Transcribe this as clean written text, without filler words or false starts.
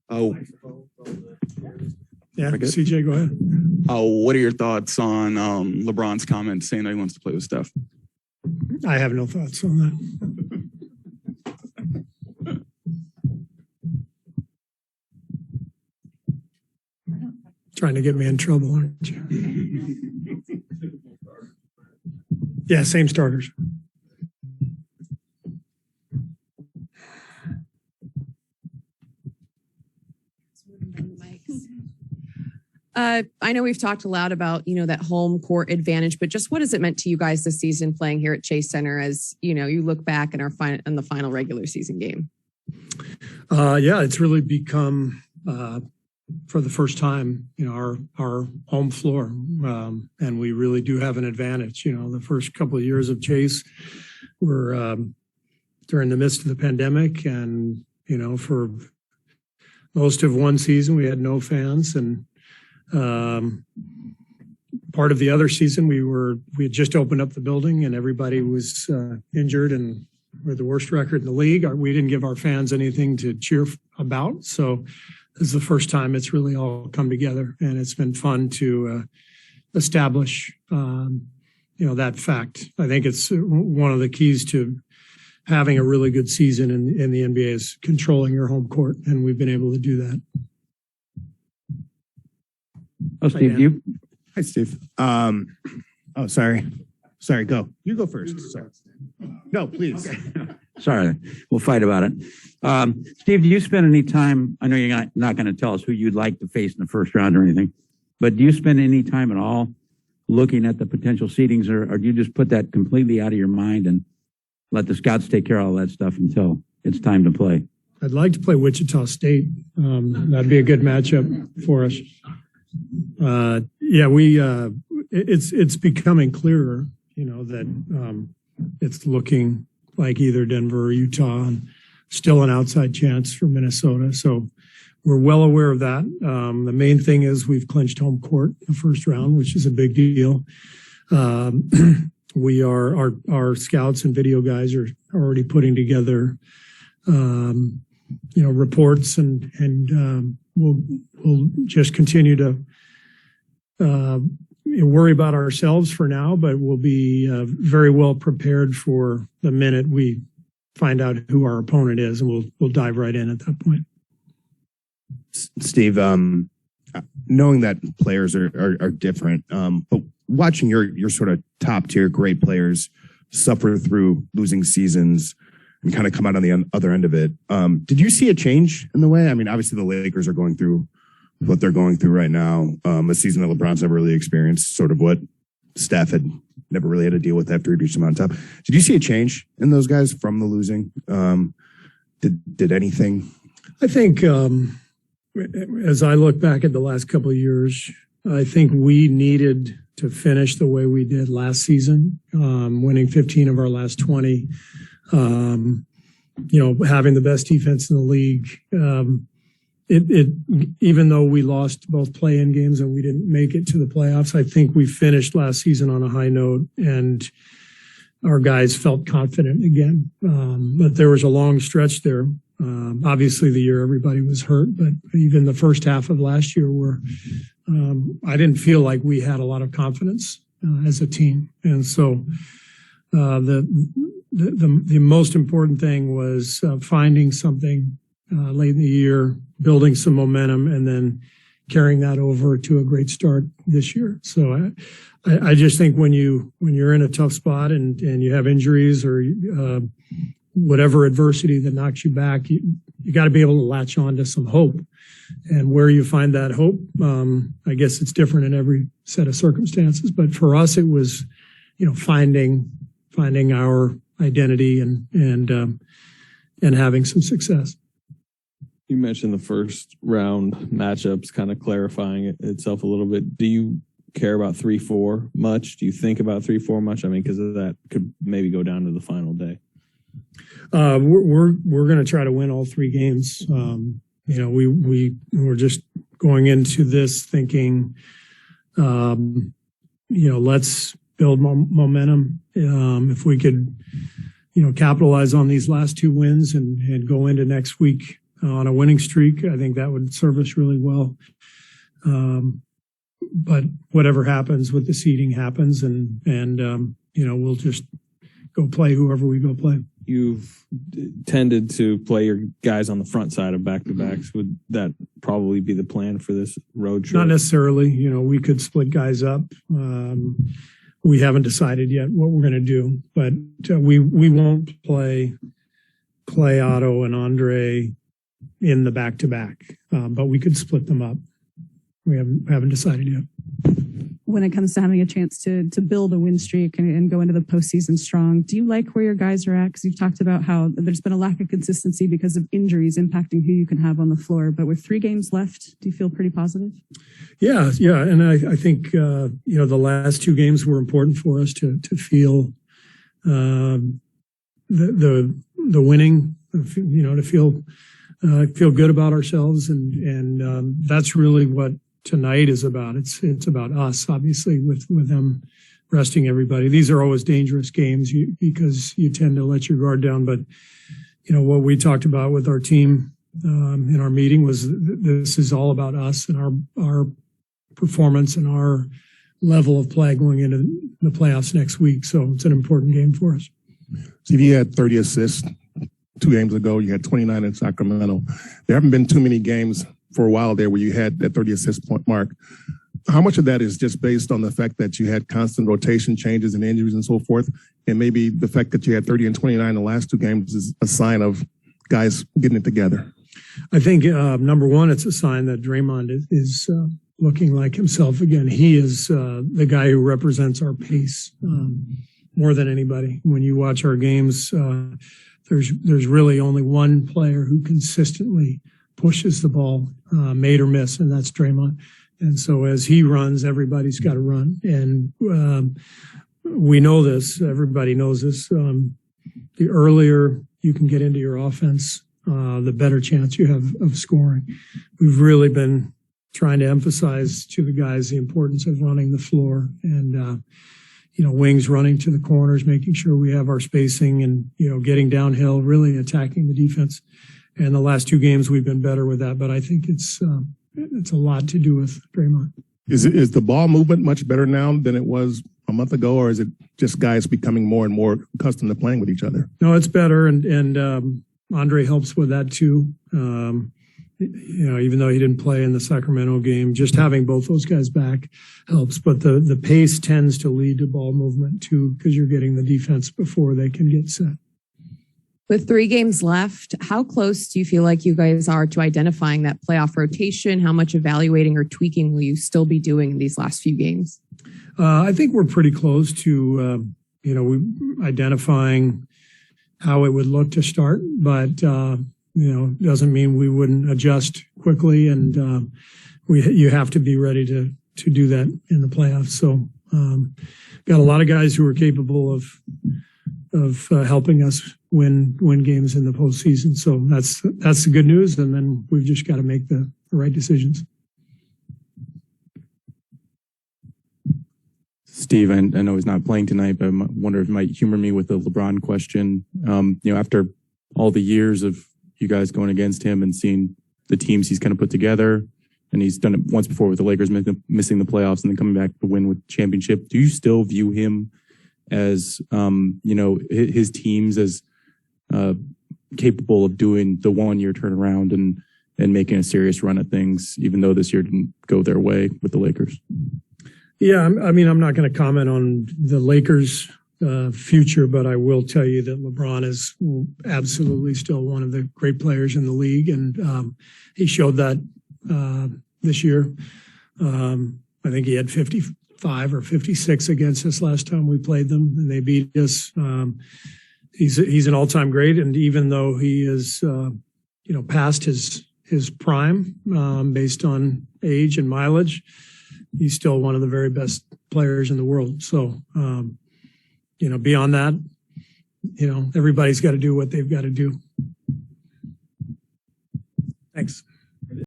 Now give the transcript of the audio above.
Oh, yeah, CJ, go ahead. What are your thoughts on LeBron's comments saying that he wants to play with Steph? I have no thoughts on that. Trying to get me in trouble, aren't you? Yeah, same starters. I know we've talked a lot about, that home court advantage, but just what has it meant to you guys this season playing here at Chase Center as, you look back in the final regular season game? Yeah, it's really become, for the first time, our home floor. And we really do have an advantage. The first couple of years of Chase were during the midst of the pandemic. And, for most of one season, we had no fans. And part of the other season, we had just opened up the building and everybody was injured and we're the worst record in the league. We didn't give our fans anything to cheer about. So this is the first time it's really all come together, and it's been fun to establish, that fact. I think it's one of the keys to having a really good season in the NBA is controlling your home court, and we've been able to do that. Oh, Steve, Hi, Steve. Sorry, go. You go first. Sorry. No, please. Sorry, we'll fight about it. Steve, do you spend any time, I know you're not going to tell us who you'd like to face in the first round or anything, but do you spend any time at all looking at the potential seedings, or do you just put that completely out of your mind and let the scouts take care of all that stuff until it's time to play? I'd like to play Wichita State. That'd be a good matchup for us. It's becoming clearer, that it's looking like either Denver or Utah, and still an outside chance for Minnesota. So we're well aware of that. The main thing is we've clinched home court in the first round, which is a big deal. Our scouts and video guys are already putting together, reports and we'll just continue to worry about ourselves for now, but we'll be very well prepared for the minute we find out who our opponent is, and we'll dive right in at that point. Steve, knowing that players are different, but watching your sort of top tier great players suffer through losing seasons and kind of come out on the other end of it, did you see a change in the way? I mean, obviously the Lakers are going through what they're going through right now, a season that LeBron's never really experienced, sort of what Steph had never really had to deal with after he reached the mountaintop. Did you see a change in those guys from the losing? Did anything? I think as I look back at the last couple of years, I think we needed to finish the way we did last season, winning 15 of our last 20, having the best defense in the league. Even though we lost both play-in games and we didn't make it to the playoffs, I think we finished last season on a high note and our guys felt confident again. But there was a long stretch there. Obviously the year everybody was hurt, but even the first half of last year I didn't feel like we had a lot of confidence as a team. And so the most important thing was finding something late in the year, building some momentum, and then carrying that over to a great start this year. So I just think when you're in a tough spot and you have injuries or whatever adversity that knocks you back, you got to be able to latch on to some hope. And where you find that hope, I guess it's different in every set of circumstances. But for us, it was, finding our identity and having some success. You mentioned the first round matchups kind of clarifying itself a little bit. Do you care about 3-4 much? Do you think about 3-4 much? I mean, because that could maybe go down to the final day. We're going to try to win all 3 games. We're just going into this thinking, let's build momentum. If we could, capitalize on these last 2 wins and go into next week on a winning streak. I think that would serve us really well. But whatever happens with the seeding happens, and we'll just go play whoever we go play. You've tended to play your guys on the front side of back-to-backs. Would that probably be the plan for this road trip? Not necessarily. We could split guys up. We haven't decided yet what we're going to do, but we won't play Otto and Andre in the back-to-back, but we could split them up. We haven't decided yet. When it comes to having a chance to build a win streak and go into the postseason strong, do you like where your guys are at? Because you've talked about how there's been a lack of consistency because of injuries impacting who you can have on the floor. But with 3 games left, do you feel pretty positive? Yeah. And I think, the last 2 games were important for us to feel the winning, to feel good about ourselves. And that's really what tonight is about. It's about us, obviously, with them resting everybody. These are always dangerous games because you tend to let your guard down. But, what we talked about with our team in our meeting was this is all about us and our performance and our level of play going into the playoffs next week. So it's an important game for us. Steve, you had 30 assists 2 games ago. You had 29 in Sacramento. There haven't been too many games for a while there where you had that 30 assist point mark. How much of that is just based on the fact that you had constant rotation changes and injuries and so forth? And maybe the fact that you had 30 and 29 in the last 2 games is a sign of guys getting it together? I think, number one, it's a sign that Draymond is looking like himself again. He is the guy who represents our pace more than anybody. When you watch our games, there's really only one player who consistently pushes the ball, made or miss, and that's Draymond. And so as he runs, everybody's got to run. And we know this. Everybody knows this. The earlier you can get into your offense, the better chance you have of scoring. We've really been trying to emphasize to the guys the importance of running the floor and, wings running to the corners, making sure we have our spacing and, getting downhill, really attacking the defense. And the last 2 games we've been better with that, but I think it's a lot to do with Draymond. Is the ball movement much better now than it was a month ago, or is it just guys becoming more and more accustomed to playing with each other? No, it's better, and Andre helps with that too. Even though he didn't play in the Sacramento game, just having both those guys back helps. But the pace tends to lead to ball movement too, because you're getting the defense before they can get set. With 3 games left, how close do you feel like you guys are to identifying that playoff rotation? How much evaluating or tweaking will you still be doing in these last few games? I think we're pretty close to, identifying how it would look to start, but, doesn't mean we wouldn't adjust quickly. And you have to be ready to do that in the playoffs. So got a lot of guys who are capable of helping us win games in the postseason. So that's the good news. And then we've just got to make the right decisions. Steve, I know he's not playing tonight, but I wonder if you might humor me with the LeBron question. After all the years of you guys going against him and seeing the teams he's kind of put together, and he's done it once before with the Lakers missing the playoffs and then coming back to win with championship. Do you still view him as, his teams as capable of doing the 1-year turnaround and making a serious run at things, even though this year didn't go their way with the Lakers? Yeah, I'm not going to comment on the Lakers' future, but I will tell you that LeBron is absolutely still one of the great players in the league, and he showed that this year. I think he had 55 or 56 against us last time we played them, and they beat us. He's an all-time great, and even though he is, past his prime based on age and mileage, he's still one of the very best players in the world. So, beyond that, everybody's got to do what they've got to do. Thanks.